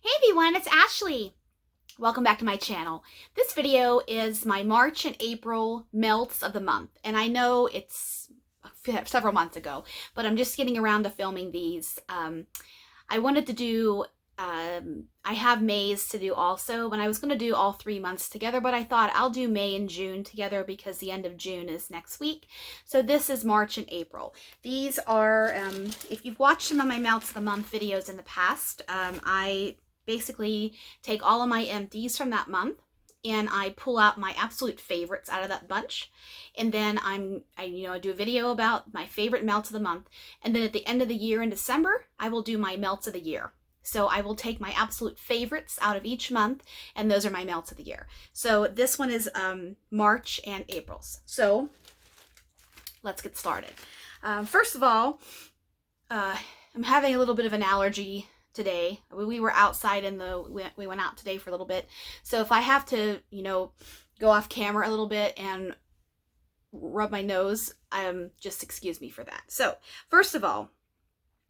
Hey everyone, it's Ashley. Welcome back to my channel. This video is my March and April melts of the month. And I know it's several months ago, but I'm just getting around to filming these. I wanted to do, I have May's to do also, and I was going to do all 3 months together, but I thought I'll do May and June together because the end of June is next week. So this is March and April. These are, if you've watched some of my melts of the month videos in the past, I basically take all of my empties from that month and I pull out my absolute favorites out of that bunch. And then I do a video about my favorite melts of the month. And then at the end of the year in December, I will do my melts of the year. So I will take my absolute favorites out of each month, and those are my melts of the year. So this one is March and April's. So let's get started. First of all, I'm having a little bit of an allergy today. We were outside we went out today for a little bit. So if I have to, go off camera a little bit and rub my nose, just excuse me for that. So first of all,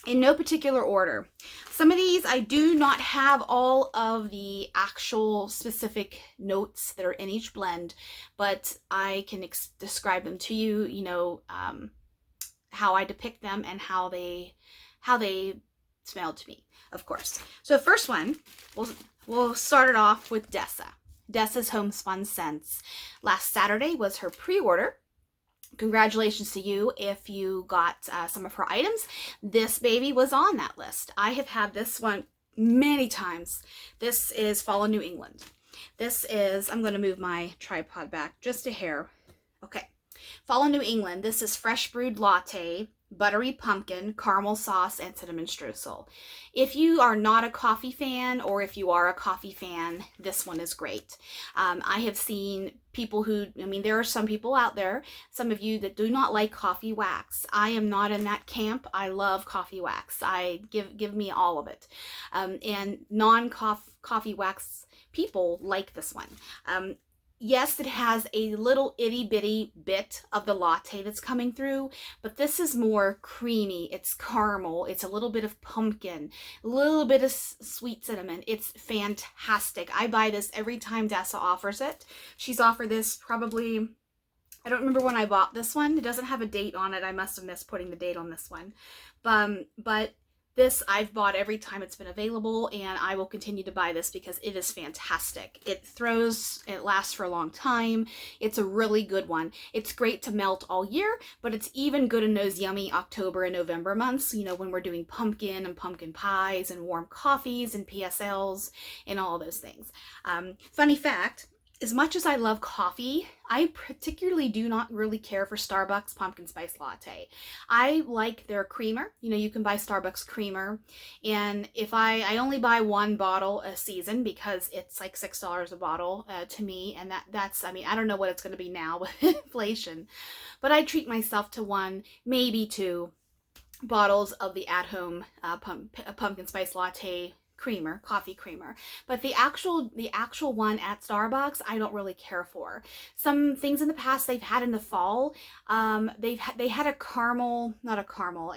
in no particular order, some of these I do not have all of the actual specific notes that are in each blend, but I can describe them to you, how I depict them and how they smelled to me, of course. So first one, we'll start it off with Dessa. Dessa's Homespun Scents. Last Saturday was her pre-order. Congratulations to you if you got some of her items. This baby was on that list. I have had this one many times. This is Follow New England. This is, I'm going to move my tripod back just a hair. Okay. Follow New England. This is fresh brewed latte, buttery pumpkin, caramel sauce, and cinnamon streusel. If you are not a coffee fan, or if you are a coffee fan, this one is great. I have seen people who, there are some people out there, some of you that do not like coffee wax. I am not in that camp. I love coffee wax. Give me all of it. And non-coffee wax people like this one. Yes, it has a little itty bitty bit of the latte that's coming through, but this is more creamy. It's caramel. It's a little bit of pumpkin, a little bit of sweet cinnamon. It's fantastic. I buy this every time Dessa offers it. She's offered this probably, I don't remember when I bought this one. It doesn't have a date on it. I must have missed putting the date on this one. But this I've bought every time it's been available, and I will continue to buy this because it is fantastic. It lasts for a long time. It's a really good one. It's great to melt all year, but it's even good in those yummy October and November months, when we're doing pumpkin and pumpkin pies and warm coffees and PSLs and all those things. Funny fact, as much as I love coffee, I particularly do not really care for Starbucks pumpkin spice latte. I like their creamer. You can buy Starbucks creamer. And if I only buy one bottle a season because it's like $6 a bottle to me. And that's, I don't know what it's going to be now with inflation, but I treat myself to one, maybe two bottles of the at-home pumpkin spice latte creamer, coffee creamer. But the actual one at Starbucks, I don't really care for. Some things in the past they've had in the fall, they had a caramel, not a caramel,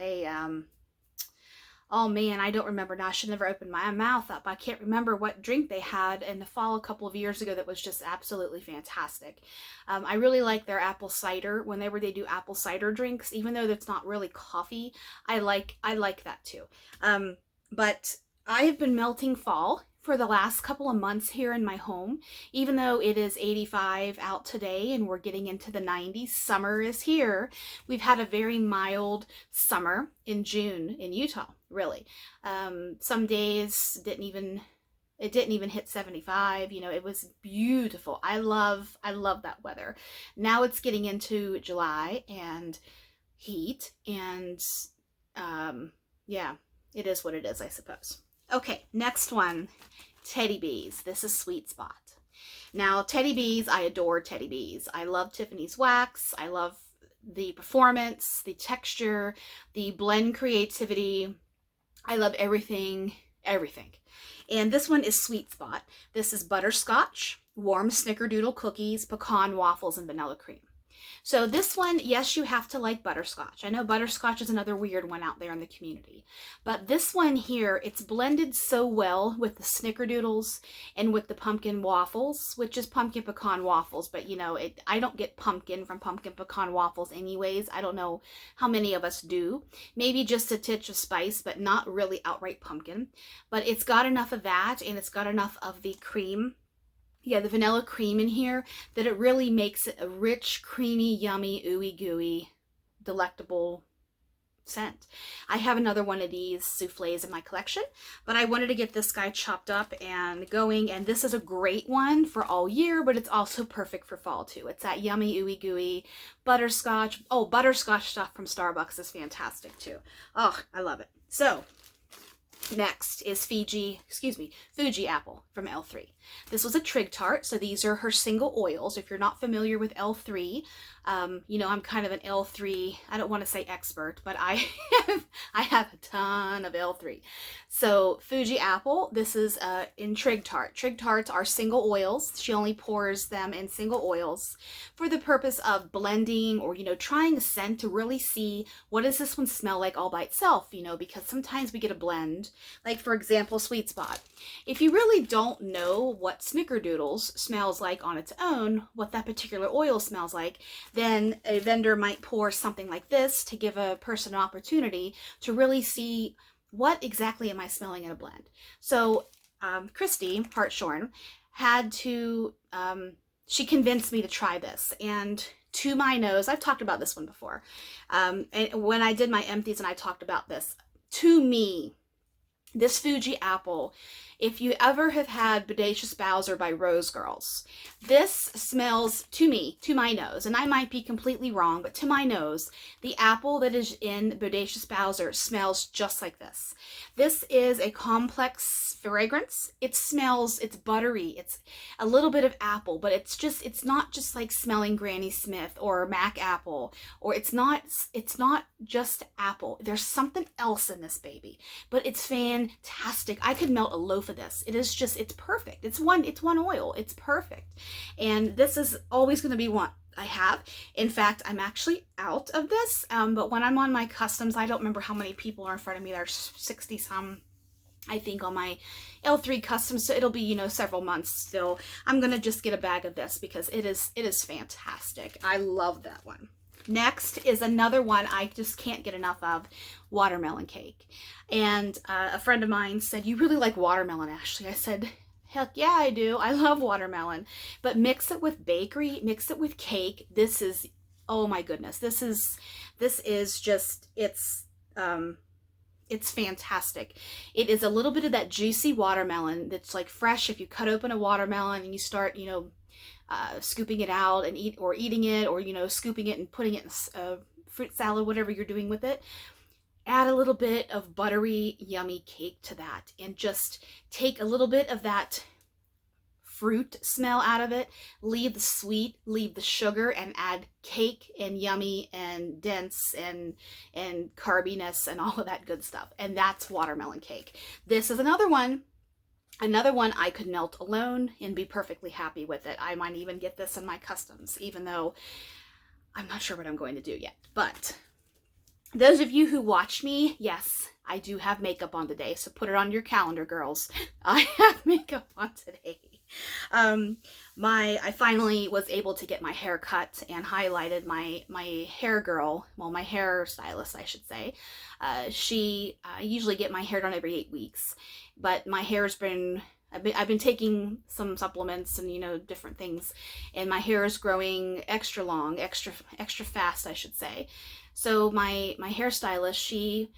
oh man, I don't remember now. I should never open my mouth up. I can't remember what drink they had in the fall a couple of years ago that was just absolutely fantastic. I really like their apple cider. Whenever they do apple cider drinks, even though that's not really coffee, I like that too. But I have been melting fall for the last couple of months here in my home. Even though it is 85 out today and we're getting into the 90s, summer is here. We've had a very mild summer in June in Utah, really. Some days it didn't even hit 75. It was beautiful. I love that weather. Now it's getting into July and heat, and yeah, it is what it is, I suppose. Okay, next one, Teddy Bees. This is Sweet Spot. Now, Teddy Bees, I adore Teddy Bees. I love Tiffany's wax. I love the performance, the texture, the blend creativity. I love everything. And this one is Sweet Spot. This is butterscotch, warm snickerdoodle cookies, pecan waffles, and vanilla cream. So this one, yes, you have to like butterscotch. I know butterscotch is another weird one out there in the community. But this one here, it's blended so well with the snickerdoodles and with the pumpkin waffles, which is pumpkin pecan waffles. But, you know, I don't get pumpkin from pumpkin pecan waffles anyways. I don't know how many of us do. Maybe just a titch of spice, but not really outright pumpkin. But it's got enough of that, and it's got enough of the cream. Yeah, the vanilla cream in here, that it really makes it a rich, creamy, yummy, ooey gooey, delectable scent. I have another one of these souffles in my collection, but I wanted to get this guy chopped up and going, and this is a great one for all year, but it's also perfect for fall too. It's that yummy, ooey gooey butterscotch. Oh, butterscotch stuff from Starbucks is fantastic too. Oh, I love it. So next is Fuji Apple from L3. This was a trig tart, so these are her single oils. If you're not familiar with L3, you know, I'm kind of an L3, I don't want to say expert, but I have a ton of L3. So Fuji Apple, this is in trig tart. Trig tarts are single oils. She only pours them in single oils for the purpose of blending, or, you know, trying a scent to really see what does this one smell like all by itself, you know, because sometimes we get a blend, like for example, Sweet Spot. If you really don't know what Snickerdoodles smells like on its own, what that particular oil smells like, then a vendor might pour something like this to give a person an opportunity to really see what exactly am I smelling in a blend. So Christy Hartshorn had to, she convinced me to try this, and to my nose, I've talked about this one before, and when I did my empties and I talked about this, to me, this Fuji Apple, if you ever have had Bodacious Bowser by Rose Girls, this smells, to me, to my nose, and I might be completely wrong, but to my nose, the apple that is in Bodacious Bowser smells just like this. This is a complex fragrance. It smells, it's buttery, it's a little bit of apple, but it's not just like smelling Granny Smith or Mac Apple, or it's not just apple. There's something else in this baby, but it's fantastic. I could melt a loaf of this. It is just, it's perfect. It's one oil. It's perfect. And this is always going to be one I have. In fact, I'm actually out of this, but when I'm on my customs, I don't remember how many people are in front of me. There's 60 some, I think, on my L3 customs, so it'll be, you know, several months still. I'm going to just get a bag of this because it is fantastic. I love that one. Next is another one I just can't get enough of, watermelon cake. And a friend of mine said, "You really like watermelon, Ashley?" I said, "Heck yeah, I do. I love watermelon." But mix it with bakery, mix it with cake. This is, oh my goodness, this is just, it's fantastic. It is a little bit of that juicy watermelon that's like fresh. If you cut open a watermelon and you start, you know, scooping it out and eating it, or, you know, scooping it and putting it in fruit salad, whatever you're doing with it, add a little bit of buttery, yummy cake to that, and just take a little bit of that fruit smell out of it, leave the sweet, leave the sugar, and add cake and yummy and dense and carbiness and all of that good stuff. And that's watermelon cake. This is another one I could melt alone and be perfectly happy with it. I might even get this in my customs, even though I'm not sure what I'm going to do yet. But those of you who watch me, yes, I do have makeup on today, so put it on your calendar, girls. I have makeup on today. I finally was able to get my hair cut and highlighted. My hair girl, well, my hair stylist, I should say. I usually get my hair done every 8 weeks, but my hair's been, I've been taking some supplements and, you know, different things, and my hair is growing extra long, extra fast, I should say. So my hairstylist, she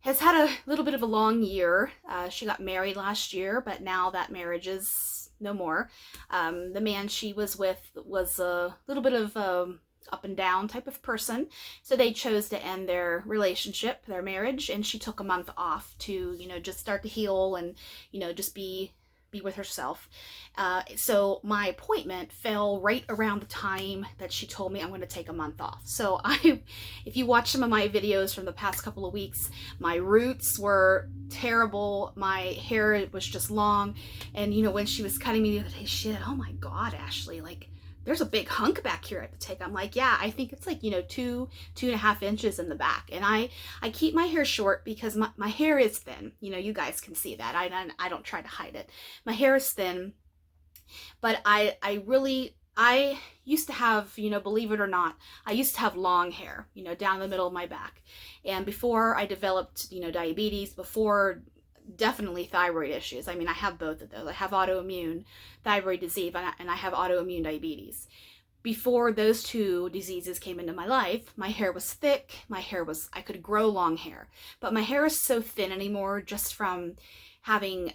has had a little bit of a long year. She got married last year, but now that marriage is no more. The man she was with was a little bit of up and down type of person, so they chose to end their relationship, their marriage, and she took a month off to, you know, just start to heal and, you know, just be with herself. So my appointment fell right around the time that she told me I'm going to take a month off. So if you watch some of my videos from the past couple of weeks, my roots were terrible. My hair was just long. And, you know, when she was cutting me the other day, she said, "Oh my God, Ashley, like, there's a big hunk back here I have to take. I'm like, yeah, I think it's like, 2.5 inches in the back. And I keep my hair short because my hair is thin. You guys can see that. I don't try to hide it. My hair is thin, but I used to have, believe it or not, I used to have long hair, down the middle of my back. And before I developed, diabetes, before definitely thyroid issues. I mean, I have both of those. I have autoimmune thyroid disease and I have autoimmune diabetes. Before those two diseases came into my life, my hair was thick. I could grow long hair, but my hair is so thin anymore just from having,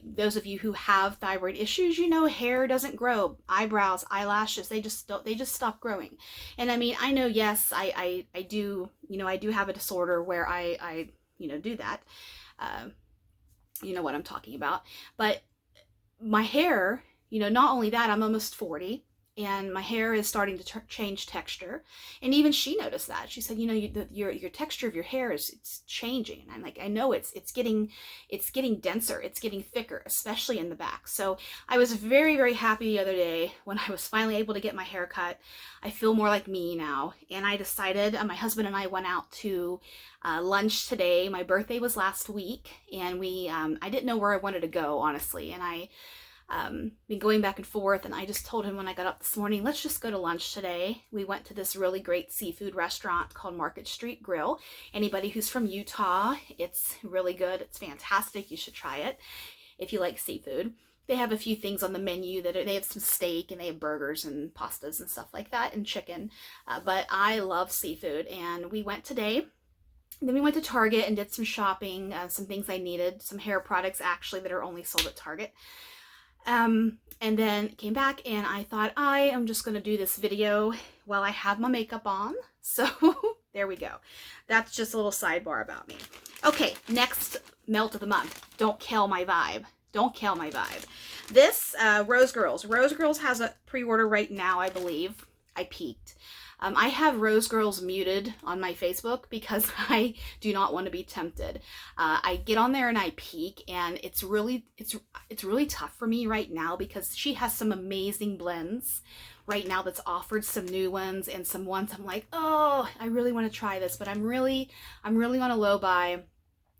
those of you who have thyroid issues, hair doesn't grow. Eyebrows, eyelashes, they just stop growing. And I mean, I know, yes, I do, I do have a disorder where I do that. You know what I'm talking about. But my hair, not only that, I'm almost 40 and my hair is starting to change texture. And even she noticed that. She said, your texture of your hair it's changing. And I'm like, I know it's getting denser, it's getting thicker, especially in the back. So I was very, very happy the other day when I was finally able to get my hair cut. I feel more like me now. And I decided, my husband and I went out to lunch today. My birthday was last week, and I didn't know where I wanted to go, honestly. And I been going back and forth, and I just told him when I got up this morning, let's just go to lunch today. We went to this really great seafood restaurant called Market Street Grill. Anybody who's from Utah, it's really good. It's fantastic. You should try it if you like seafood. They have a few things on the menu they have some steak, and they have burgers and pastas and stuff like that, and chicken. But I love seafood, and we went today. Then we went to Target and did some shopping, some things I needed, some hair products actually that are only sold at Target. And then came back, and I thought I am just going to do this video while I have my makeup on. So there we go. That's just a little sidebar about me. Okay, next melt of the month. Don't kill my vibe. Don't kill my vibe. This Rose Girls. Rose Girls has a pre-order right now, I believe. I peeked. I have Rose Girls muted on my Facebook because I do not want to be tempted. I get on there and I peek, and it's really tough for me right now because she has some amazing blends right now that's offered, some new ones and some ones I'm like, oh, I really want to try this, but I'm really on a low buy.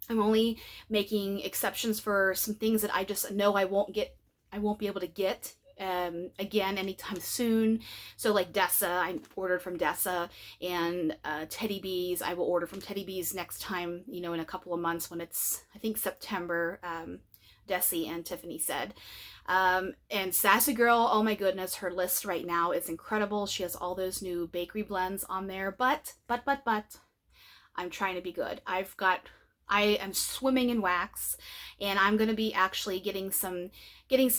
I'm only making exceptions for some things that I just know I won't be able to get again anytime soon. So like Dessa, I ordered from Dessa, and Teddy Bees, I will order from Teddy Bees next time, in a couple of months when it's, I think, September, Desi and Tiffany said. And Sassy Girl, oh my goodness, her list right now is incredible. She has all those new bakery blends on there, but I'm trying to be good. I am swimming in wax, and I'm going to be actually getting some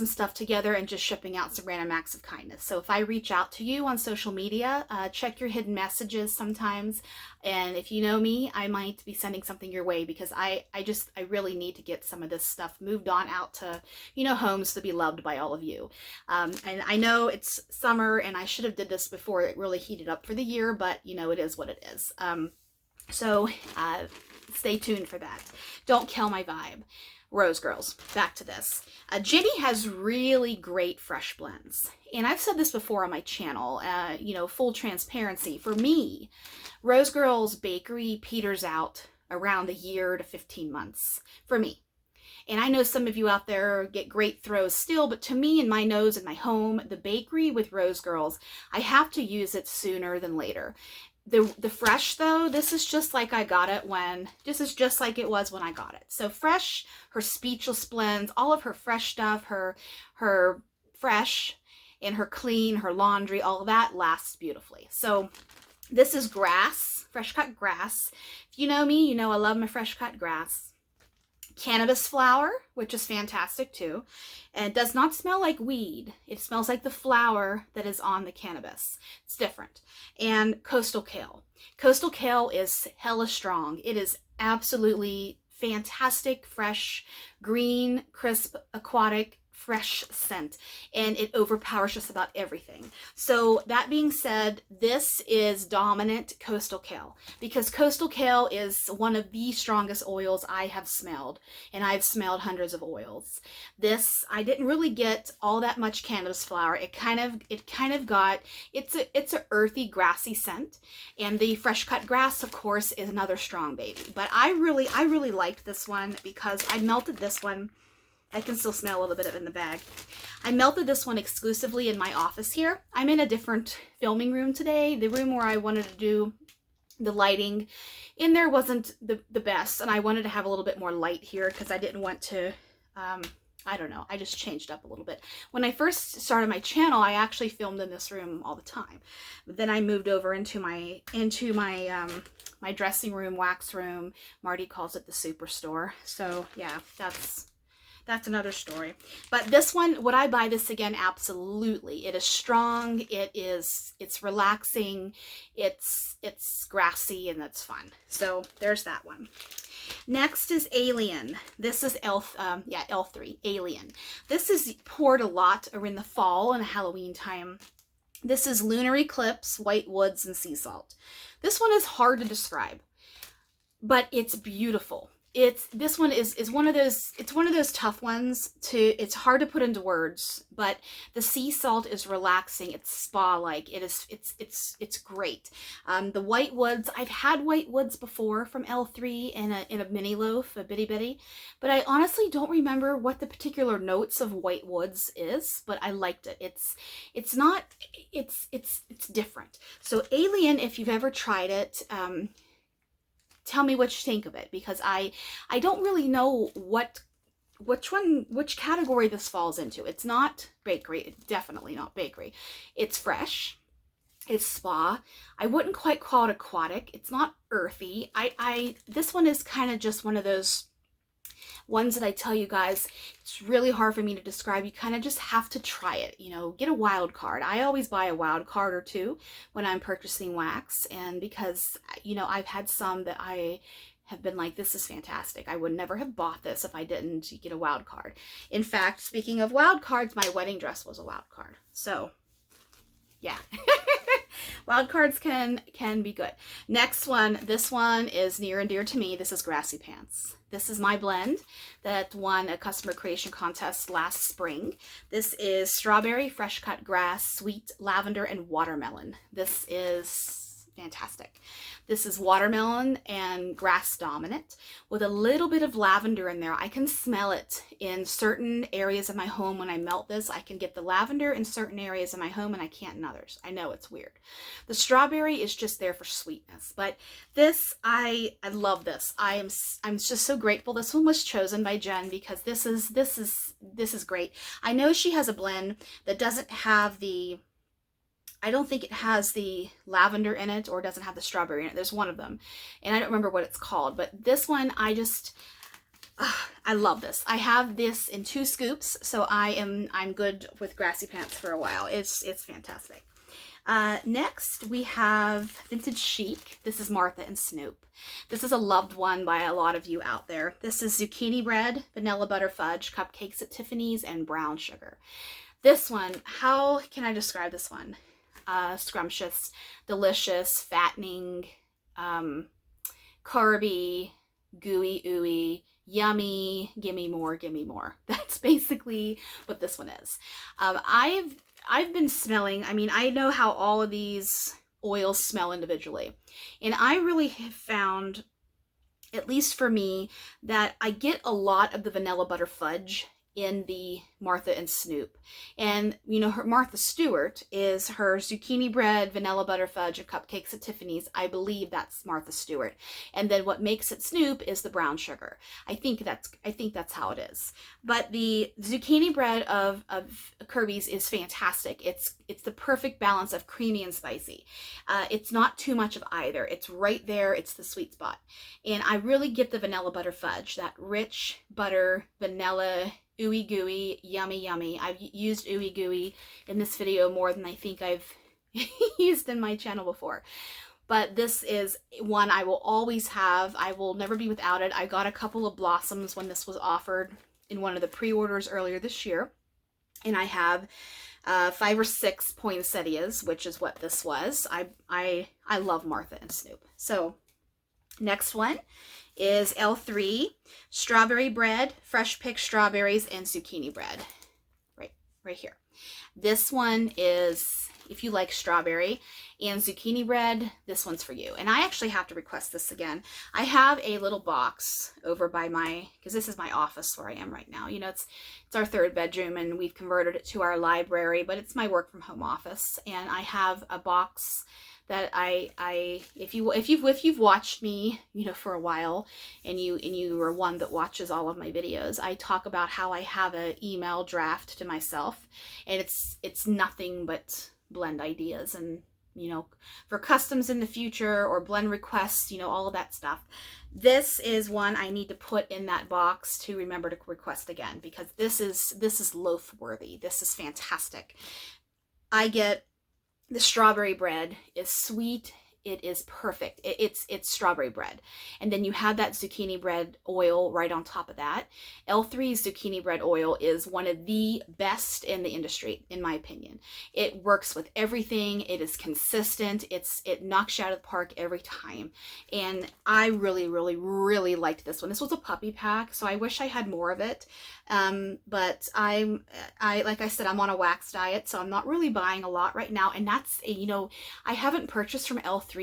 stuff together and just shipping out some random acts of kindness. So if I reach out to you on social media, check your hidden messages sometimes. And if you know me, I might be sending something your way because I really need to get some of this stuff moved on out to, homes to be loved by all of you. And I know it's summer and I should have did this before it really heated up for the year, but it is what it is. So stay tuned for that. Don't kill my vibe. Rose Girls, back to this. Ginny has really great fresh blends. And I've said this before on my channel, full transparency. For me, Rose Girls Bakery peters out around a year to 15 months for me. And I know some of you out there get great throws still, but to me, in my nose, in my home, the bakery with Rose Girls, I have to use it sooner than later. The fresh, though, this is just like I got it this is just like it was when I got it. So fresh, her Speechless blends, all of her fresh stuff, her fresh and her clean, her laundry, all of that lasts beautifully. So this is grass, fresh cut grass. If you know me, you know I love my fresh cut grass. Cannabis flower, which is fantastic too. And it does not smell like weed. It smells like the flower that is on the cannabis. It's different. And coastal kale. Coastal kale is hella strong. It is absolutely fantastic, fresh, green, crisp, aquatic, fresh scent, and it overpowers just about everything. So that being said, this is dominant Coastal Kale, because Coastal Kale is one of the strongest oils I have smelled, and I've smelled hundreds of oils. This, I didn't really get all that much cannabis flower. It kind of got, it's a earthy, grassy scent, and the fresh cut grass, of course, is another strong baby. But I really liked this one because I melted this one. I can still smell a little bit of it in the bag. I melted this one exclusively in my office here. I'm in a different filming room today. The room where I wanted to do the lighting in there wasn't the best, and I wanted to have a little bit more light here because I didn't want to, I don't know, I just changed up a little bit. When I first started my channel, I actually filmed in this room all the time. But then I moved over into my my dressing room, wax room. Marty calls it the superstore. So yeah, that's another story. But this one, would I buy this again? Absolutely. It is strong. It's relaxing. It's grassy, and that's fun. So there's that one. Next is Alien. This is L3, Alien. This is poured a lot in the fall and Halloween time. This is Lunar Eclipse, White Woods, and Sea Salt. This one is hard to describe, but it's beautiful. This one is one of those tough ones it's hard to put into words, but the sea salt is relaxing. It's spa-like. It's great. The White Woods, I've had White Woods before from L3 in a mini loaf, a bitty bitty, but I honestly don't remember what the particular notes of White Woods is, but I liked it. It's different. So Alien, if you've ever tried it, tell me what you think of it, because I don't really know which category this falls into. It's not bakery. It's definitely not bakery. It's fresh. It's spa. I wouldn't quite call it aquatic. It's not earthy. This one is kind of just one of those ones that I tell you guys, it's really hard for me to describe. You kind of just have to try it, you know, get a wild card. I always buy a wild card or two when I'm purchasing wax, and because, you know, I've had some that I have been like, this is fantastic. I would never have bought this if I didn't get a wild card. In fact, speaking of wild cards, my wedding dress was a wild card. So, yeah. Wild cards can be good. Next one, this one is near and dear to me. This is Grassy Pants. This is my blend that won a customer creation contest last spring. This is strawberry, fresh cut grass, sweet lavender, and watermelon. This is fantastic. This is watermelon and grass dominant with a little bit of lavender in there. I can smell it in certain areas of my home when I melt this. I can get the lavender in certain areas of my home and I can't in others. I know it's weird. The strawberry is just there for sweetness, but this, I love this. I'm just so grateful this one was chosen by Jen, because this is great. I know she has a blend that doesn't have the, I don't think it has the lavender in it, or doesn't have the strawberry in it. There's one of them, and I don't remember what it's called, but this one, I love this. I have this in 2 scoops, so I'm good with Grassy Pants for a while. It's fantastic. Next, we have Vintage Chic. This is Martha and Snoop. This is a loved one by a lot of you out there. This is zucchini bread, vanilla butter fudge, cupcakes at Tiffany's, and brown sugar. This one, how can I describe this one? Scrumptious, delicious, fattening, carby, gooey, ooey, yummy, gimme more, gimme more. That's basically what this one is. I've been smelling, I mean, I know how all of these oils smell individually, and I really have found, at least for me, that I get a lot of the vanilla butter fudge in the Martha and Snoop. And, you know, her Martha Stewart is her zucchini bread, vanilla butter fudge, and cupcakes at Tiffany's. I believe that's Martha Stewart. And then what makes it Snoop is the brown sugar. I think that's how it is. But the zucchini bread of Kirby's is fantastic. It's the perfect balance of creamy and spicy. It's not too much of either. It's right there. It's the sweet spot. And I really get the vanilla butter fudge, that rich butter, vanilla, ooey gooey, yummy yummy. I've used ooey gooey in this video more than I think I've used in my channel before. But this is one I will always have. I will never be without it. I got a couple of blossoms when this was offered in one of the pre-orders earlier this year. And I have 5 or 6 poinsettias, which is what this was. I love Martha and Snoop. So next one is L3 strawberry bread, fresh picked strawberries, and zucchini bread. Right here. This one is, if you like strawberry and zucchini bread, this one's for you. And I actually have to request this again. I have a little box over by my, because this is my office where I am right now. You know, it's our 3rd bedroom and we've converted it to our library, but it's my work from home office. And I have a box that if you've watched me, you know, for a while, and you are one that watches all of my videos, I talk about how I have an email draft to myself, and it's nothing but blend ideas and, you know, for customs in the future or blend requests, you know, all of that stuff. This is one I need to put in that box to remember to request again, because this is loaf worthy. This is fantastic. I get the strawberry bread is sweet. It is perfect. It's strawberry bread. And then you have that zucchini bread oil right on top of that. L3's zucchini bread oil is one of the best in the industry, in my opinion. It works with everything. It is consistent. It knocks you out of the park every time. And I really, really, really liked this one. This was a puppy pack, so I wish I had more of it. But I like I said, I'm on a wax diet, so I'm not really buying a lot right now. And that's, you know, I haven't purchased from L3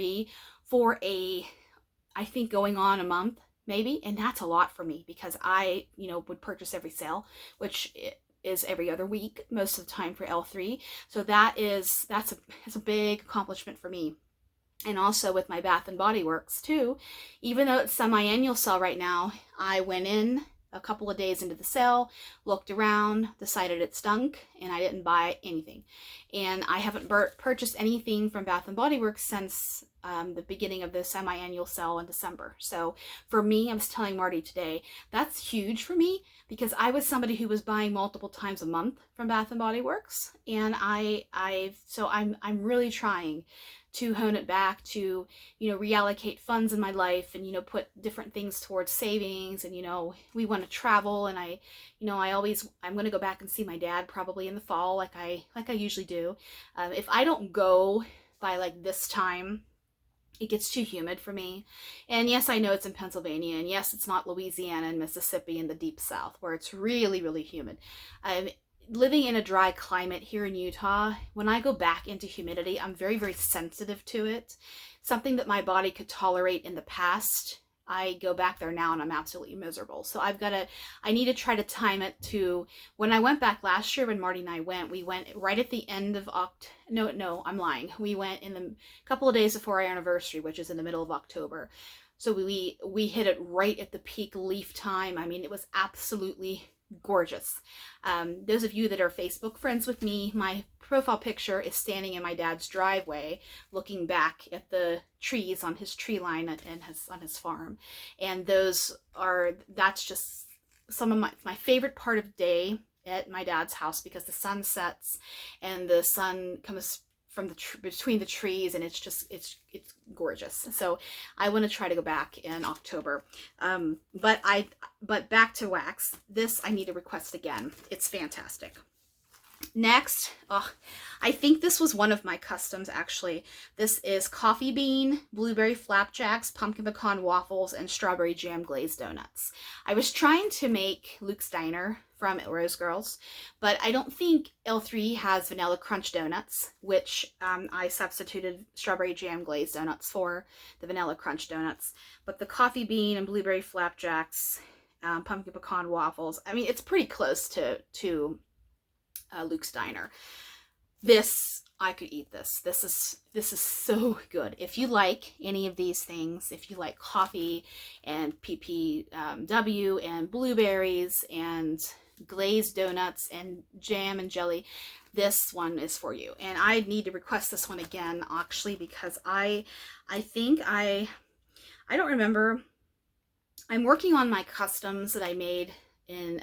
for I think going on a month maybe, and that's a lot for me because I, you know, would purchase every sale, which is every other week most of the time for L3. So that's a big accomplishment for me. And also with my Bath and Body Works too, even though it's semi-annual sale right now, I went in a couple of days into the sale, looked around, decided it stunk, and I didn't buy anything. And I haven't purchased anything from Bath & Body Works since the beginning of the semi-annual sale in December. So for me, I was telling Marty today, that's huge for me because I was somebody who was buying multiple times a month from Bath & Body Works. And so I'm really trying to hone it back to, you know, reallocate funds in my life and, you know, put different things towards savings. And, you know, we want to travel, and I'm going to go back and see my dad probably in the fall, like I usually do. If I don't go by like this time, it gets too humid for me. And yes, I know it's in Pennsylvania, and yes, it's not Louisiana and Mississippi in the deep South where it's really, really humid. Living in a dry climate here in Utah, when I go back into humidity, I'm very, very sensitive to it. Something that my body could tolerate in the past, I go back there now and I'm absolutely miserable. So I need to try to time it to, when I went back last year, when Marty and I went, we went right at the end of no, I'm lying. We went in the couple of days before our anniversary, which is in the middle of October. So we hit it right at the peak leaf time. I mean, it was absolutely gorgeous. Those of you that are Facebook friends with me, my profile picture is standing in my dad's driveway looking back at the trees on his tree line and on his farm. And that's just some of my favorite part of the day at my dad's house, because the sun sets and the sun comes from between the trees, and it's gorgeous. So I want to try to go back in October. But back to wax. This I need to request again. It's fantastic. Next, I think this was one of my customs actually. This is coffee bean, blueberry flapjacks, pumpkin pecan waffles, and strawberry jam glazed donuts. I was trying to make Luke's Diner from Rose Girls, but I don't think L3 has vanilla crunch donuts, which I substituted strawberry jam glazed donuts for the vanilla crunch donuts. But the coffee bean and blueberry flapjacks, pumpkin pecan waffles, I mean, it's pretty close to Luke's Diner. I could eat this. This is so good. If you like any of these things, if you like coffee and PPW and blueberries and glazed donuts and jam and jelly, this one is for you. And I need to request this one again, actually, because I don't remember. I'm working on my customs that I made in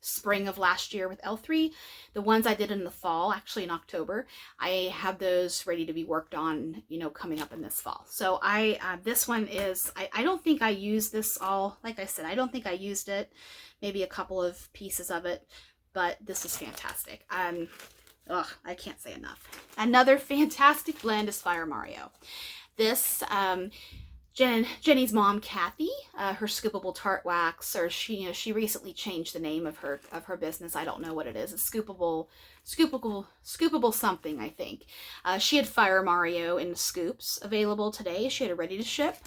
spring of last year with L3. The ones I did in the fall, actually in October, I have those ready to be worked on, you know, coming up in this fall. So this one is, I don't think I used this all, like I said, I don't think I used it, maybe a couple of pieces of it. but this is fantastic. I can't say enough. Another fantastic blend is Fire Mario. This, Jenny's mom, Kathy, her Scoopable Tart Wax, or she recently changed the name of her business. I don't know what it is. It's Scoopable something, I think. She had Fire Mario in scoops available today. She had it ready to ship.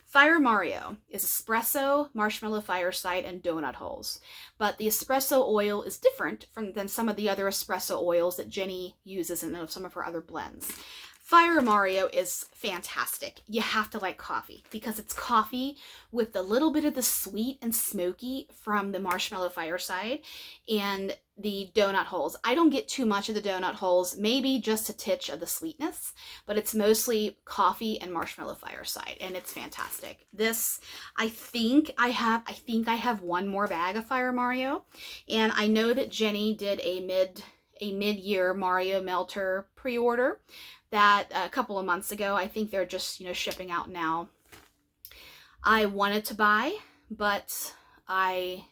Fire Mario is espresso, marshmallow fireside, and donut holes. But the espresso oil is different than some of the other espresso oils that Jenny uses in some of her other blends. Fire Mario is fantastic. You have to like coffee because it's coffee with a little bit of the sweet and smoky from the marshmallow fireside and the donut holes. I don't get too much of the donut holes, maybe just a titch of the sweetness, but it's mostly coffee and marshmallow fireside, and it's fantastic. This, I think I have one more bag of Fire Mario, and I know that Jenny did a mid-year Mario Melter pre-order that a couple of months ago. I think they're just, shipping out now. I wanted to buy, but I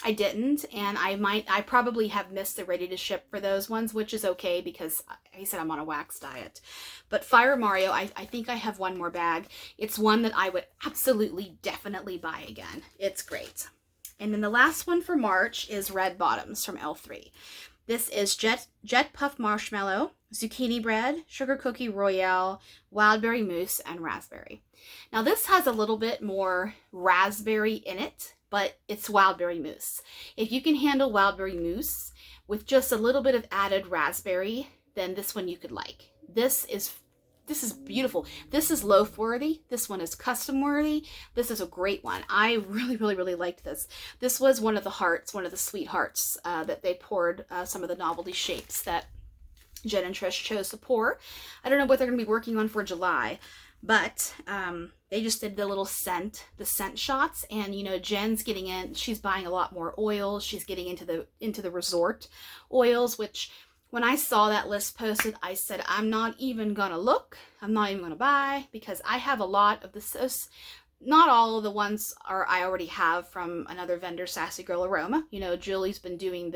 didn't, and I probably have missed the ready to ship for those ones, which is okay because I said I'm on a wax diet. But Fire Mario, I think I have one more bag. It's one that I would absolutely, definitely buy again. It's great. And then the last one for March is Red Bottoms from L3. This is Jet Puff Marshmallow, Zucchini Bread, Sugar Cookie Royale, Wildberry Mousse, and Raspberry. Now this has a little bit more raspberry in it, but it's Wildberry Mousse. If you can handle Wildberry Mousse with just a little bit of added raspberry, then this one you could like. This is beautiful. This is loaf worthy. This one is custom worthy. This is a great one. I really, really, really liked this. This was one of the hearts, one of the sweet hearts that they poured some of the novelty shapes that Jen and Trish chose to pour. I don't know what they're going to be working on for July, but they just did the scent shots, and Jen's getting in. She's buying a lot more oils. She's getting into the resort oils, which when I saw that list posted, I said, I'm not even gonna look. I'm not even gonna buy, because I have a lot of this. Not all of the ones I already have from another vendor, Sassy Girl Aroma. Julie's been doing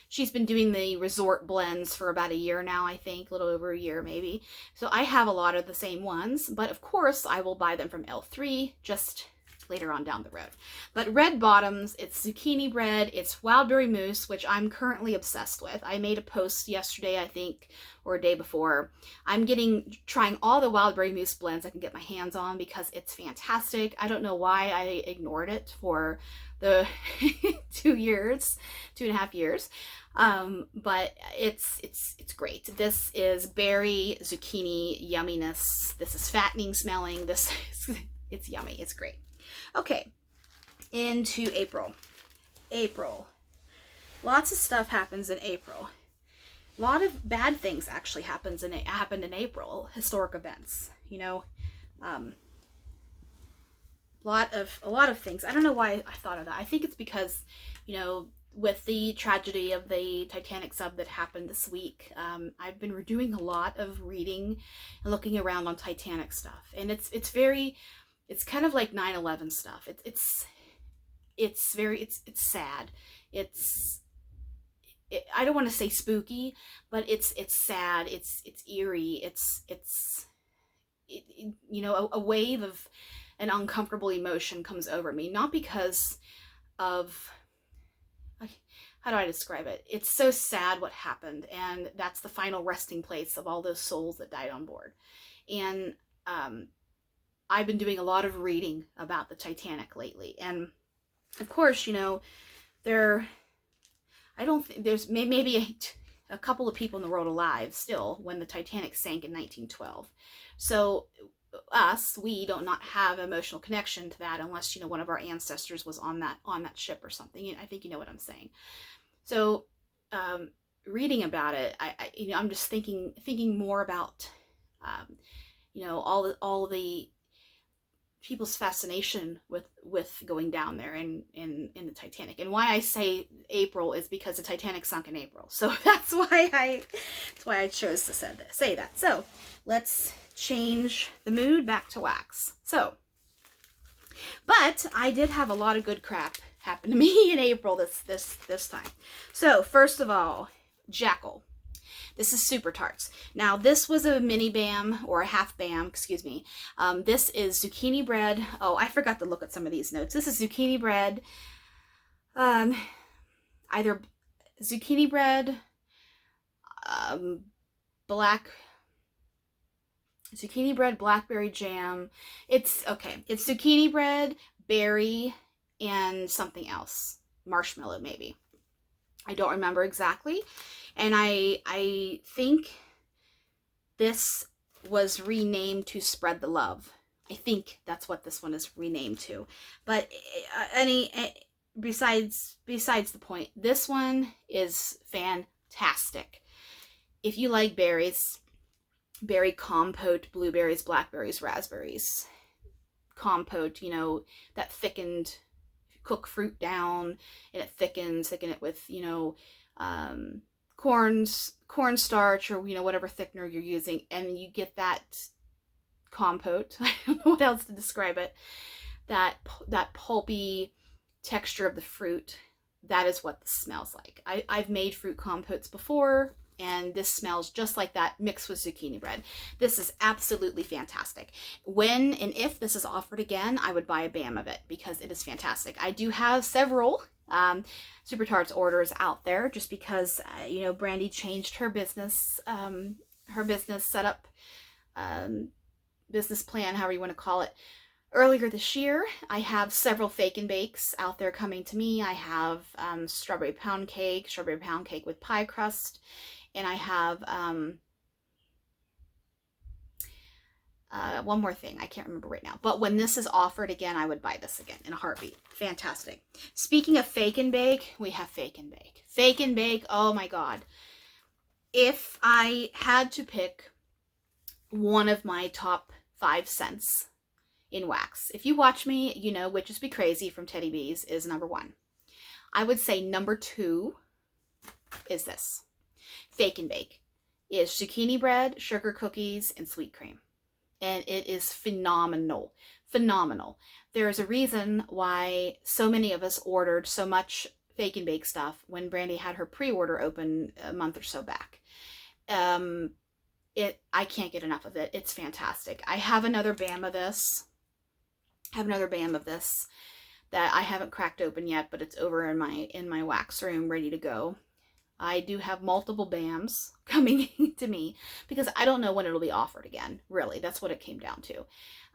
she's been doing the resort blends for about a year now, I think, a little over a year maybe. So I have a lot of the same ones, but of course I will buy them from L3 just later on down the road. But Red Bottoms, it's Zucchini Bread, it's Wildberry Mousse, which I'm currently obsessed with. I made a post yesterday, I think, or a day before. I'm trying all the Wildberry Mousse blends I can get my hands on because it's fantastic. I don't know why I ignored it for the 2.5 years. But it's great. This is berry zucchini yumminess. This is fattening smelling. It's yummy. It's great. Okay, into April. Lots of stuff happens in April. A lot of bad things actually happened in April. Historic events, a lot of things. I don't know why I thought of that. I think it's because, with the tragedy of the Titanic sub that happened this week, I've been doing a lot of reading and looking around on Titanic stuff, and it's kind of like 9/11 stuff. It's sad. I don't want to say spooky, but it's sad. It's eerie. A wave of an uncomfortable emotion comes over me, not because of, how do I describe it? It's so sad what happened, and that's the final resting place of all those souls that died on board. And I've been doing a lot of reading about the Titanic lately, and of course, I don't think there's maybe a couple of people in the world alive still when the Titanic sank in 1912. So we do not have emotional connection to that unless one of our ancestors was on that ship or something. I think you know what I'm saying. So reading about it, I'm just thinking more about all the people's fascination with going down there in the Titanic. And why I say April is because the Titanic sunk in April. So that's why I chose to say that. So let's change the mood back to wax. But I did have a lot of good crap happened to me in April this time. So first of all, Jackal. This is Super Tarts. Now this was a mini Bam, or a half Bam, excuse me. This is zucchini bread. Oh, I forgot to look at some of these notes. This is zucchini bread. Either zucchini bread, zucchini bread, blackberry jam. It's okay. It's zucchini bread, berry, and something else. Marshmallow, maybe. I don't remember exactly. And I think this was renamed to Spread the Love. I think that's what this one is renamed to. But besides the point, this one is fantastic. If you like berries, berry compote, blueberries, blackberries, raspberries, compote, you know, that thickened, cook fruit down and it thicken it with, you know, cornstarch, or, you know, whatever thickener you're using, and you get that compote. I don't know what else to describe it. That pulpy texture of the fruit. That is what this smells like. I've made fruit compotes before, and this smells just like that mixed with zucchini bread. This is absolutely fantastic. When and if this is offered again, I would buy a Bam of it because it is fantastic. I do have several Super Tarts orders out there just because, you know, Brandy changed her business setup, business plan, however you want to call it, earlier this year. I have several fake and bakes out there coming to me. I have strawberry pound cake with pie crust, and I have one more thing. I can't remember right now. But when this is offered again, I would buy this again in a heartbeat. Fantastic. Speaking of fake and bake, we have fake and bake. Fake and bake, oh my God. If I had to pick one of my top 5 scents in wax, if you watch me, you know Witches Be Crazy from Teddy Bees is number 1. I would say number 2 is this. Fake and bake is zucchini bread, sugar cookies, and sweet cream. And it is phenomenal. Phenomenal. There is a reason why so many of us ordered so much fake and bake stuff when Brandy had her pre-order open a month or so back. I can't get enough of it. It's fantastic. I have another Bam of this. That I haven't cracked open yet, but it's over in my wax room ready to go. I do have multiple Bams coming to me because I don't know when it'll be offered again. Really, that's what it came down to.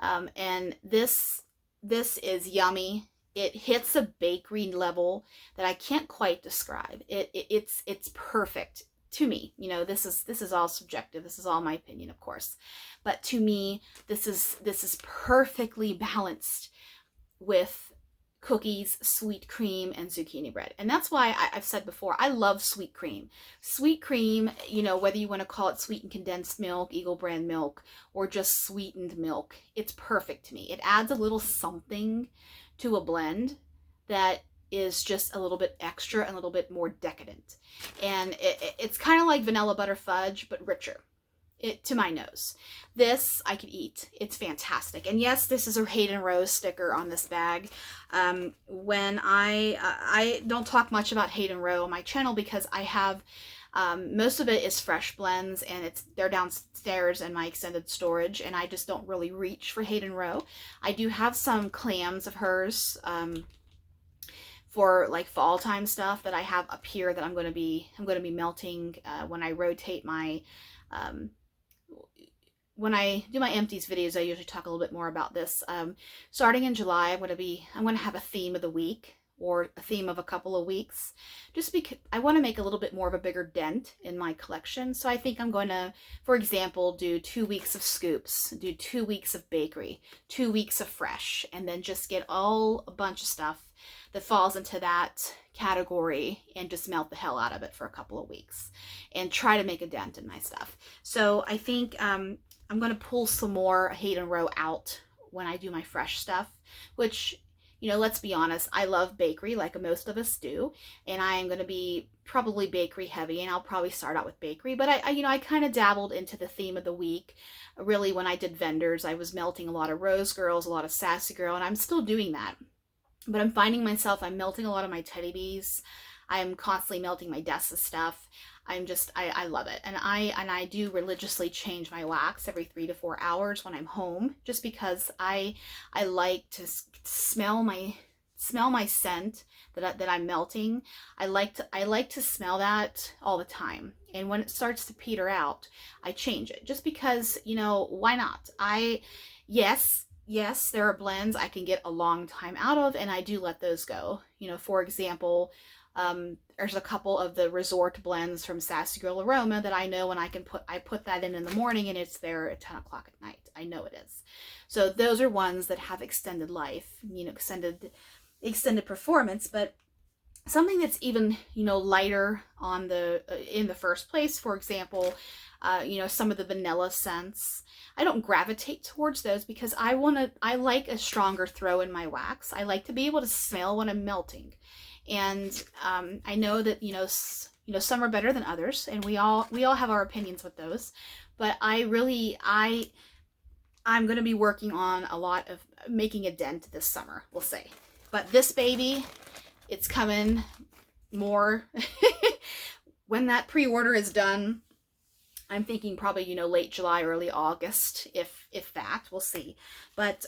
And this is yummy. It hits a bakery level that I can't quite describe. It's perfect to me. You know, this is all subjective. This is all my opinion, of course. But to me, this is perfectly balanced with cookies, sweet cream, and zucchini bread. And that's why I've said before, I love sweet cream. Sweet cream, you know, whether you want to call it sweetened condensed milk, Eagle brand milk, or just sweetened milk, it's perfect to me. It adds a little something to a blend that is just a little bit extra and a little bit more decadent. And it's kind of like vanilla butter fudge, but richer. To my nose. This I could eat. It's fantastic. And yes, this is a Hayden Rose sticker on this bag. When I don't talk much about Hayden Rowe on my channel because I have most of it is fresh blends, and they're downstairs in my extended storage, and I just don't really reach for Hayden Rowe. I do have some clams of hers for like fall time stuff that I have up here that I'm going to be melting when I rotate my when I do my empties videos. I usually talk a little bit more about this. Starting in July, I'm going to have a theme of the week, or a theme of a couple of weeks, just because I want to make a little bit more of a bigger dent in my collection. So I think I'm going to, for example, do 2 weeks of scoops, do 2 weeks of bakery, 2 weeks of fresh, and then just get a bunch of stuff that falls into that category and just melt the hell out of it for a couple of weeks and try to make a dent in my stuff. So I think I'm going to pull some more Hayden Rowe out when I do my fresh stuff, which, you know, let's be honest, I love bakery like most of us do, and I am going to be probably bakery heavy, and I'll probably start out with bakery, but I kind of dabbled into the theme of the week. Really, when I did vendors, I was melting a lot of Rose Girls, a lot of Sassy Girl, and I'm still doing that. But I'm finding myself, I'm melting a lot of my Teddy Bees. I'm constantly melting my Dessa stuff. I love it. And I do religiously change my wax every 3 to 4 hours when I'm home, just because I like to smell my scent that I'm melting. I like to smell that all the time. And when it starts to peter out, I change it, just because, you know, why not? Yes, there are blends I can get a long time out of, and I do let those go. You know, for example, there's a couple of the resort blends from Sassy Girl Aroma that I know when I put that in the morning and it's there at 10 o'clock at night. I know it is. So those are ones that have extended life, you know, extended performance, but something that's even, you know, lighter on the in the first place. For example, you know, some of the vanilla scents, I don't gravitate towards those because I like a stronger throw in my wax. I like to be able to smell when I'm melting. And I know that, you know, some are better than others, and we all have our opinions with those. But I'm going to be working on a lot of making a dent this summer, we'll say. But this baby, it's coming more. When that pre-order is done, I'm thinking probably, you know, late July, early August, if that, we'll see. But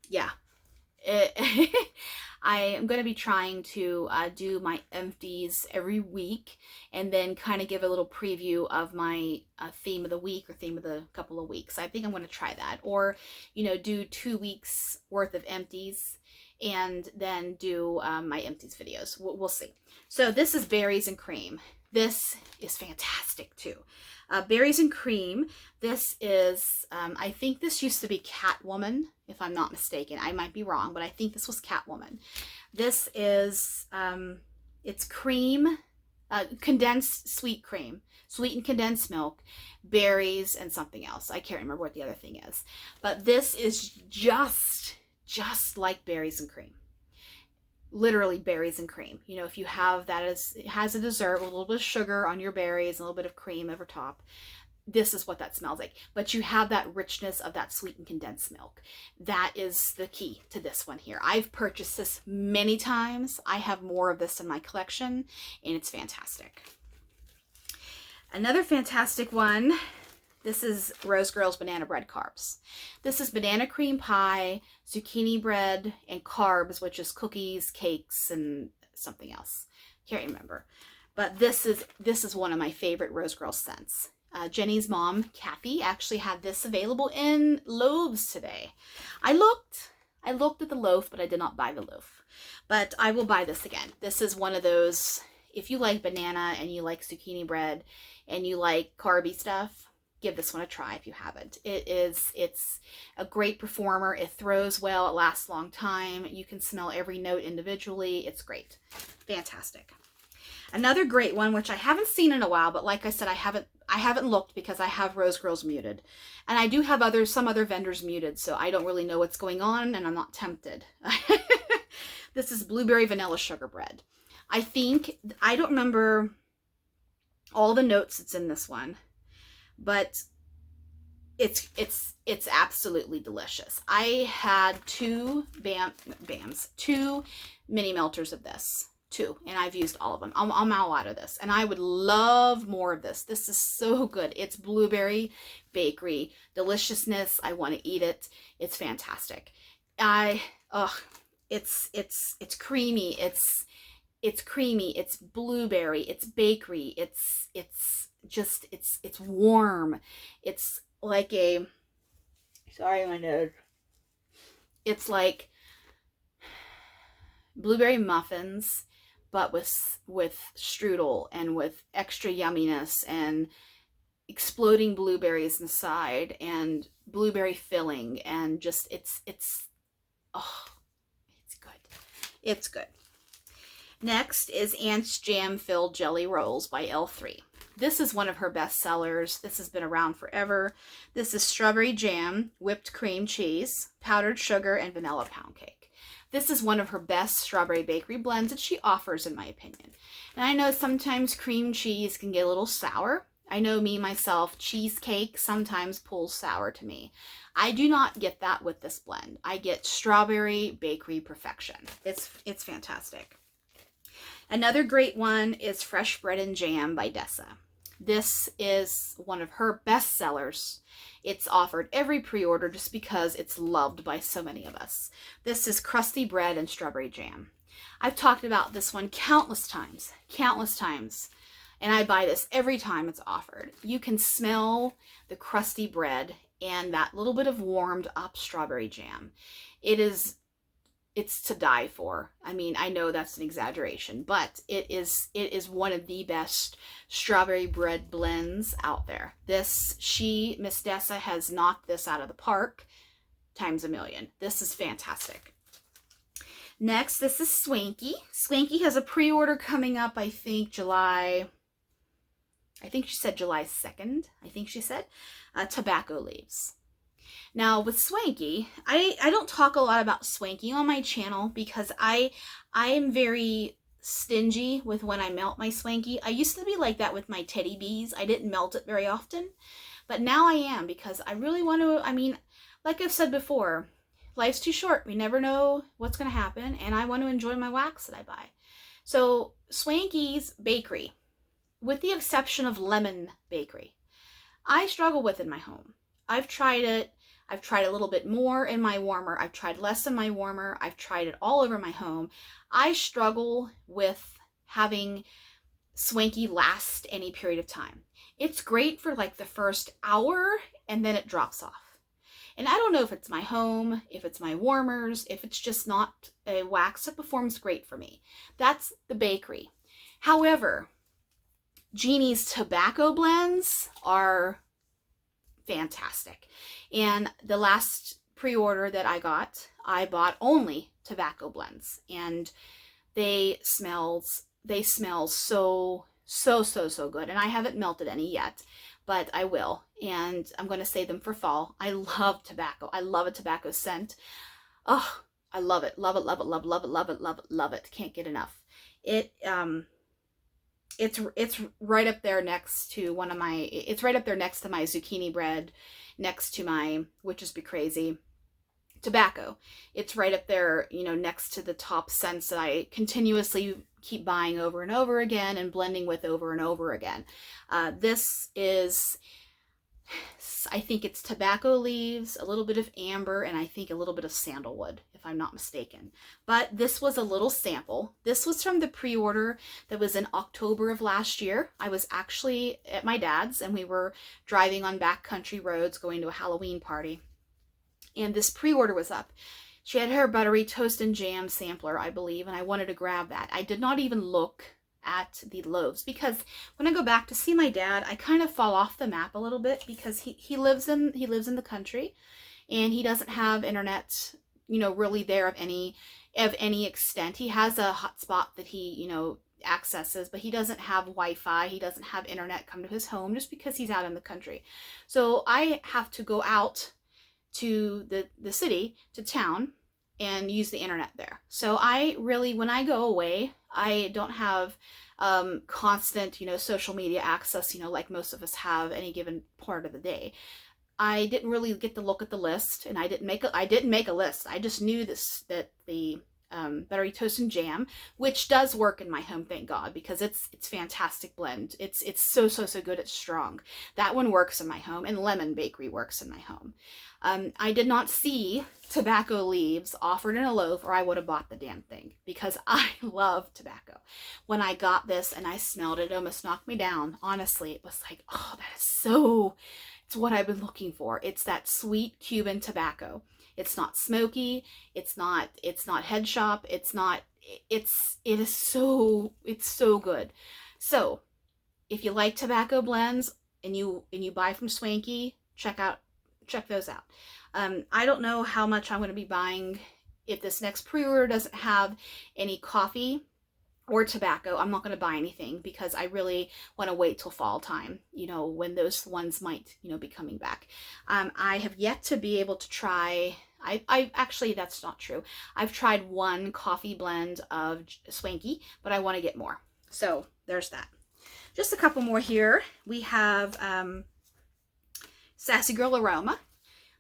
yeah. I am going to be trying to do my empties every week, and then kind of give a little preview of my theme of the week or theme of the couple of weeks. I think I'm going to try that, or, you know, do 2 weeks worth of empties and then do my empties videos. We'll see. So this is Berries and Cream. This is fantastic too. Berries and Cream. This is, I think this used to be Catwoman, if I'm not mistaken. I might be wrong, but I think this was Catwoman. This is, it's cream, condensed sweet cream, sweetened condensed milk, berries, and something else. I can't remember what the other thing is. But this is just like Berries and Cream. Literally Berries and Cream. You know, if you have that as, it has a dessert with a little bit of sugar on your berries, a little bit of cream over top, this is what that smells like. But you have that richness of that sweetened condensed milk. That is the key to this one here. I've purchased this many times. I have more of this in my collection, and it's fantastic. Another fantastic one, this is Rose Girls Banana Bread Carbs. This is banana cream pie, zucchini bread, and carbs, which is cookies, cakes, and something else. Can't remember. But this is one of my favorite Rose Girls scents. Jenny's mom, Kathy, actually had this available in loaves today. I looked at the loaf, but I did not buy the loaf. But I will buy this again. This is one of those, if you like banana and you like zucchini bread and you like carby stuff, give this one a try if you haven't. It's a great performer. It throws well. It lasts a long time. You can smell every note individually. It's great. Fantastic. Another great one, which I haven't seen in a while, but like I said, I haven't looked because I have Rose Girls muted. And I do have some other vendors muted, so I don't really know what's going on, and I'm not tempted. This is Blueberry Vanilla Sugar Bread. I don't remember all the notes that's in this one, but it's absolutely delicious. I had two mini melters of this. 2, and I've used all of them. I'm all out of this, and I would love more of this. This is so good. It's blueberry bakery deliciousness. I want to eat it. It's fantastic. It's creamy. It's creamy. It's blueberry. It's bakery. It's warm. It's like a, sorry, my nose. It's like blueberry muffins, but with strudel and with extra yumminess and exploding blueberries inside and blueberry filling, and just it's good. It's good. Next is Aunt's Jam Filled Jelly Rolls by L3. This is one of her best sellers. This has been around forever. This is strawberry jam, whipped cream cheese, powdered sugar, and vanilla pound cake. This is one of her best strawberry bakery blends that she offers, in my opinion. And I know sometimes cream cheese can get a little sour. I know me, myself, cheesecake sometimes pulls sour to me. I do not get that with this blend. I get strawberry bakery perfection. It's fantastic. Another great one is Fresh Bread and Jam by Dessa. This is one of her best sellers. It's offered every pre-order just because it's loved by so many of us. This is crusty bread and strawberry jam. I've talked about this one countless times, and I buy this every time it's offered. You can smell the crusty bread and that little bit of warmed up strawberry jam. It's to die for. I mean, I know that's an exaggeration, but it is one of the best strawberry bread blends out there. Miss Dessa has knocked this out of the park times a million. This is fantastic. Next, this is Swanky. Swanky has a pre-order coming up, I think she said July 2nd, Tobacco Leaves. Now with Swanky, I don't talk a lot about Swanky on my channel because I am very stingy with when I melt my Swanky. I used to be like that with my Teddy Bees. I didn't melt it very often, but now I am because I really want to, I mean, like I've said before, life's too short. We never know what's going to happen, and I want to enjoy my wax that I buy. So Swanky's Bakery, with the exception of Lemon Bakery, I struggle with in my home. I've tried it. I've tried a little bit more in my warmer. I've tried less in my warmer. I've tried it all over my home. I struggle with having Swanky last any period of time. It's great for like the first hour and then it drops off. And I don't know if it's my home, if it's my warmers, if it's just not a wax that performs great for me. That's the bakery. However, Jeannie's tobacco blends are fantastic. And the last pre-order that I bought only tobacco blends, and they smell so good. And I haven't melted any yet, but I will, and I'm going to save them for fall. I love tobacco. I love a tobacco scent. Oh, I love it. Love it, love it, love it, love it, love it, love it, love it. Can't get enough. It's right up there next to it's right up there next to my zucchini bread, next to my Witches Be Crazy tobacco. It's right up there, you know, next to the top scents that I continuously keep buying over and over again and blending with over and over again. This is, I think it's tobacco leaves, a little bit of amber, and I think a little bit of sandalwood, if I'm not mistaken. But this was a little sample. This was from the pre-order that was in October of last year. I was actually at my dad's, and we were driving on backcountry roads going to a Halloween party. And this pre-order was up. She had her buttery toast and jam sampler, I believe, and I wanted to grab that. I did not even look at the loaves because when I go back to see my dad, I kind of fall off the map a little bit because he lives in the country, and he doesn't have internet, you know, really there of any extent. He has a hotspot that he, you know, accesses, but he doesn't have Wi-Fi. He doesn't have internet come to his home just because he's out in the country. So I have to go out to the city, to town, and use the internet there. So I really, when I go away, I don't have constant, you know, social media access, you know, like most of us have any given part of the day. I didn't really get to look at the list, and I didn't make a list. I just knew that the buttery toast and jam, which does work in my home, thank God, because it's fantastic blend. It's so good. It's strong. That one works in my home, and Lemon Bakery works in my home. I did not see tobacco leaves offered in a loaf, or I would have bought the damn thing because I love tobacco. When I got this and I smelled it, it almost knocked me down. Honestly, it was like, oh, it's what I've been looking for. It's that sweet Cuban tobacco. It's not smoky. It's not head shop. It's so good. So if you like tobacco blends and you buy from Swanky, check those out. I don't know how much I'm going to be buying if this next pre-order doesn't have any coffee or tobacco. I'm not going to buy anything because I really want to wait till fall time, you know, when those ones might, you know, be coming back. I have yet to be able to try, I actually, that's not true. I've tried one coffee blend of Swanky, but I want to get more. So there's that. Just a couple more here. We have Sassy Girl Aroma.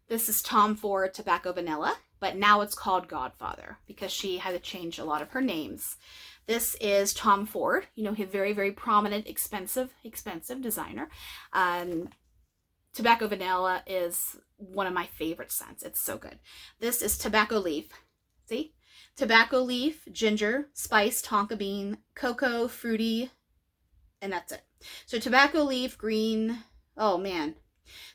This is Tom Ford Tobacco Vanilla, but now it's called Godfather because she had to change a lot of her names. This is Tom Ford, you know, he's a very, very prominent, expensive designer. Tobacco Vanilla is one of my favorite scents. It's so good. This is Tobacco Leaf. See? Tobacco leaf, ginger, spice, tonka bean, cocoa, fruity, and that's it. So tobacco leaf, green, oh man.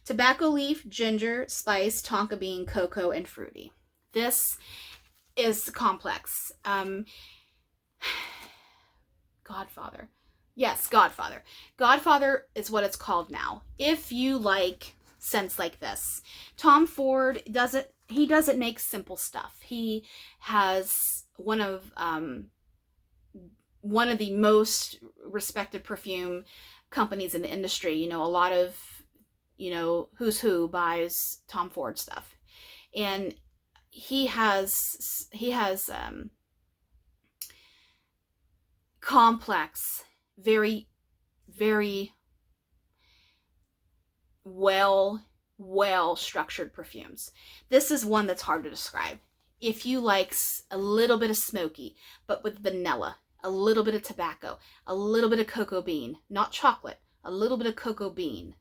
Tobacco leaf, ginger, spice, tonka bean, cocoa, and fruity. This is complex. Godfather. Yes, Godfather. Godfather is what it's called now. If you like scents like this, Tom Ford doesn't make simple stuff. He has one of the most respected perfume companies in the industry. You know, a lot of, you know, who's who buys Tom Ford stuff. And he has complex, very, very well structured perfumes. This is one that's hard to describe. If you like a little bit of smoky, but with vanilla, a little bit of tobacco, a little bit of cocoa bean, not chocolate, a little bit of cocoa bean,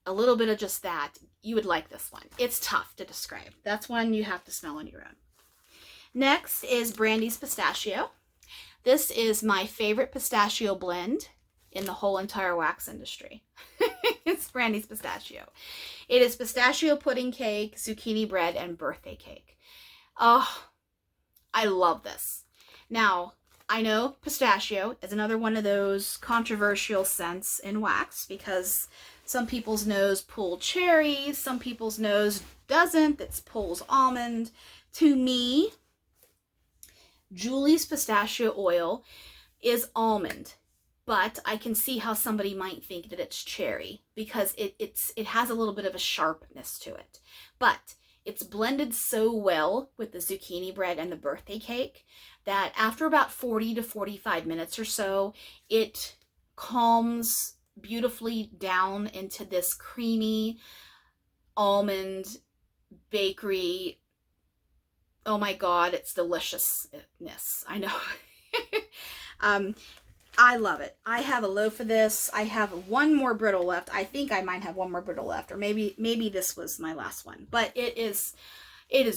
a little bit of just that, you would like this one. It's tough to describe. That's one you have to smell on your own. Next is Brandy's Pistachio. This is my favorite pistachio blend in the whole entire wax industry. It's Brandy's Pistachio. It is pistachio pudding cake, zucchini bread, and birthday cake. Oh, I love this. Now, I know pistachio is another one of those controversial scents in wax because some people's nose pull cherry, some people's nose doesn't, it pulls almond. To me, Julie's pistachio oil is almond, but I can see how somebody might think that it's cherry because it has a little bit of a sharpness to it. But it's blended so well with the zucchini bread and the birthday cake that after about 40 to 45 minutes or so, it calms beautifully down into this creamy almond bakery. Oh my God, it's deliciousness. I know. I love it. I have a loaf of this. I have one more brittle left. I think I might have one more brittle left, or maybe this was my last one. But it is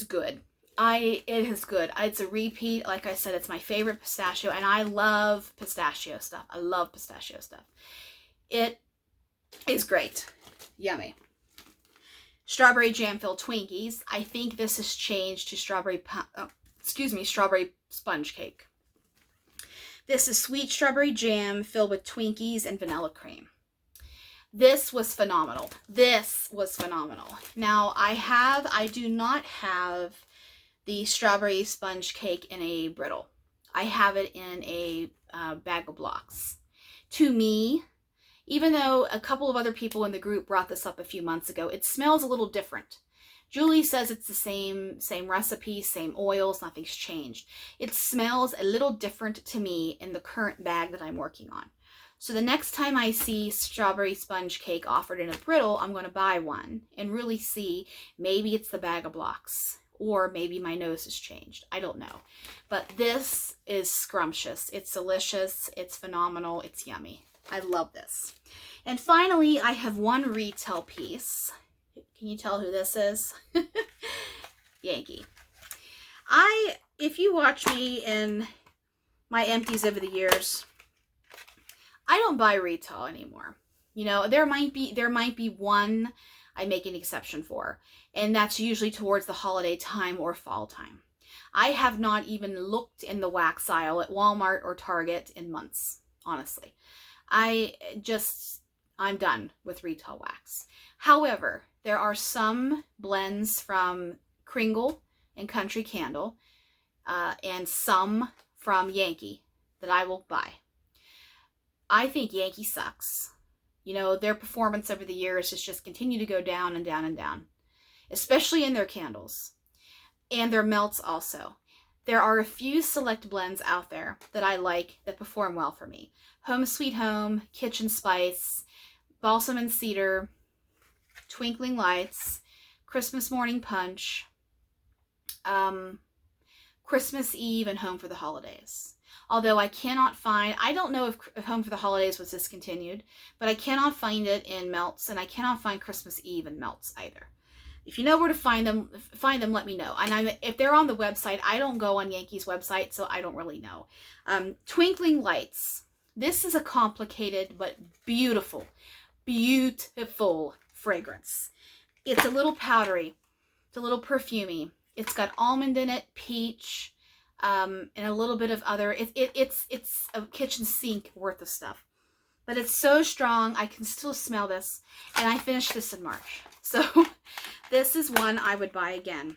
good. It is good. It's a repeat. Like I said, it's my favorite pistachio, and I love pistachio stuff. I love pistachio stuff. It is great. Yummy. Strawberry jam filled Twinkies. I think this has changed to strawberry sponge cake. This is sweet strawberry jam filled with Twinkies and vanilla cream. This was phenomenal. This was phenomenal. Now, I do not have the strawberry sponge cake in a brittle. I have it in a bag of blocks. To me, even though a couple of other people in the group brought this up a few months ago, it smells a little different. Julie says it's the same recipe, same oils, nothing's changed. It smells a little different to me in the current bag that I'm working on. So the next time I see strawberry sponge cake offered in a brittle, I'm going to buy one and really see, maybe it's the bag of blocks, or maybe my nose has changed. I don't know. But this is scrumptious. It's delicious. It's phenomenal. It's yummy. I love this. And finally, I have one retail piece. Can you tell who this is? Yankee. If you watch me in my empties over the years, I don't buy retail anymore. You know, there might be one I make an exception for, and that's usually towards the holiday time or fall time. I have not even looked in the wax aisle at Walmart or Target in months, honestly. I'm done with retail wax. However, there are some blends from Kringle and Country Candle and some from Yankee that I will buy. I think Yankee sucks. You know, their performance over the years has just continued to go down and down and down, especially in their candles and their melts also. there are a few select blends out there that I like that perform well for me. Home Sweet Home, Kitchen Spice, Balsam and Cedar, Twinkling Lights, Christmas Morning Punch, Christmas Eve, and Home for the Holidays. Although I cannot find, I don't know if Home for the Holidays was discontinued, but I cannot find it in Melts, and I cannot find Christmas Eve in Melts either. If you know where to find them, let me know. And if they're on the website, I don't go on Yankee's website, so I don't really know. Twinkling Lights. This is a complicated but beautiful, beautiful fragrance. It's a little powdery. It's a little perfumey. It's got almond in it, peach, and a little bit of other. It's a kitchen sink worth of stuff. But it's so strong, I can still smell this. And I finished this in March. So this is one I would buy again.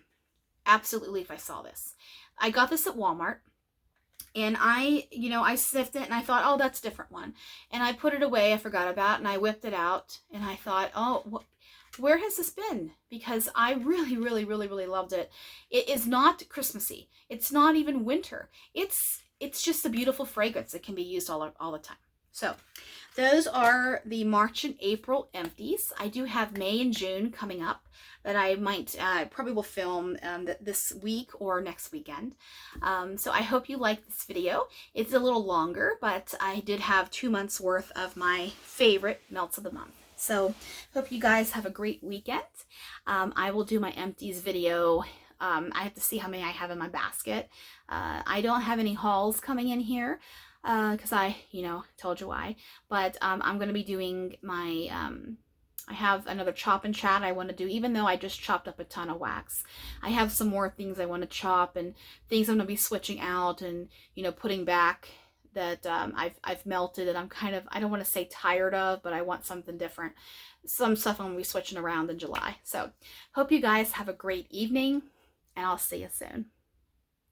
Absolutely, if I saw this. I got this at Walmart. And I sniffed it and I thought, oh, that's a different one. And I put it away, I forgot about it, and I whipped it out. And I thought, oh, where has this been? Because I really, really, really, really loved it. It is not Christmassy. It's not even winter. It's just a beautiful fragrance that can be used all the time. So those are the March and April empties. I do have May and June coming up that I might probably will film this week or next weekend. So I hope you like this video. It's a little longer, but I did have 2 months worth of my favorite melts of the month. So hope you guys have a great weekend. I will do my empties video. I have to see how many I have in my basket. I don't have any hauls coming in here because I, told you why. But I'm going to be doing my, I have another chop and chat I want to do, even though I just chopped up a ton of wax. I have some more things I want to chop and things I'm going to be switching out and, putting back that I've melted and I'm kind of, I don't want to say tired of, but I want something different. Some stuff I'm going to be switching around in July. So hope you guys have a great evening and I'll see you soon.